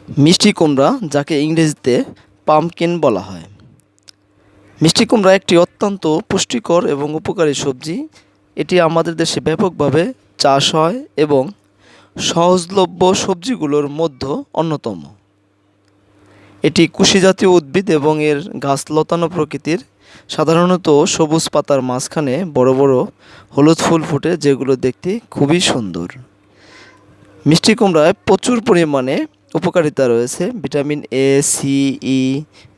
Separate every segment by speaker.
Speaker 1: মিষ্টি কুমড়া, যাকে ইংরেজিতে পাম্পকিন বলা হয়। মিষ্টি কুমড়া একটি অত্যন্ত পুষ্টিকর এবং উপকারী সবজি। এটি আমাদের দেশে ব্যাপকভাবে চাষ হয় এবং সহজলভ্য সবজিগুলোর মধ্যে অন্যতম। এটি কুশি জাতীয় উদ্ভিদ এবং এর গাছ লতানো প্রকৃতির। সাধারণত সবুজ পাতার মাঝখানে বড় বড় হলুদ ফুল ফোটে, যেগুলো দেখতে খুবই সুন্দর। মিষ্টি কুমড়ায় প্রচুর পরিমাণে উপকারিতা রয়েছে। Vitamin A, C, E,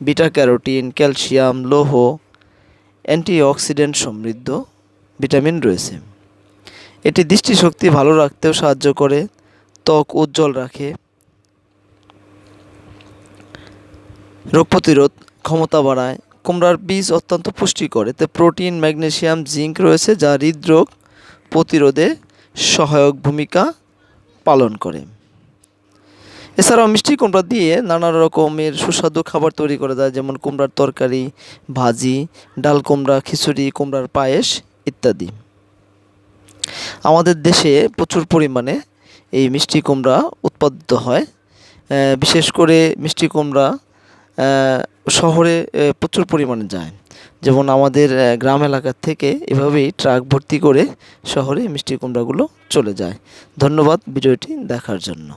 Speaker 1: beta carotene, calcium, লৌহ, অ্যান্টিঅক্সিডেন্ট সমৃদ্ধ ভিটামিন রয়েছে। এটি দৃষ্টিশক্তি ভালো রাখতেও সাহায্য করে, ত্বক উজ্জ্বল রাখে, রোগ প্রতিরোধ ক্ষমতা বাড়ায়। কুমড়ার বীজ অত্যন্ত পুষ্টিকর, এতে প্রোটিন, ম্যাগনেসিয়াম, জিঙ্ক রয়েছে, যা হৃদরোগ প্রতিরোধে সহায়ক ভূমিকা পালন করে। এছাড়াও মিষ্টি কুমড়া দিয়ে নানা রকমের সুস্বাদু খাবার তৈরি করা যায়, যেমন কুমড়ার তরকারি, ভাজি, ডাল কুমড়া, খিচুড়ি, কুমড়ার পায়েস ইত্যাদি। আমাদের দেশে প্রচুর পরিমাণে এই মিষ্টি কুমড়া উৎপাদিত হয়। বিশেষ করে মিষ্টি কুমড়া শহরে প্রচুর পরিমাণে যায়। যেমন আমাদের গ্রাম এলাকা থেকে এভাবেই ট্রাক ভর্তি করে শহরে মিষ্টি কুমড়াগুলো চলে যায়। ধন্যবাদ ভিডিওটি দেখার জন্য।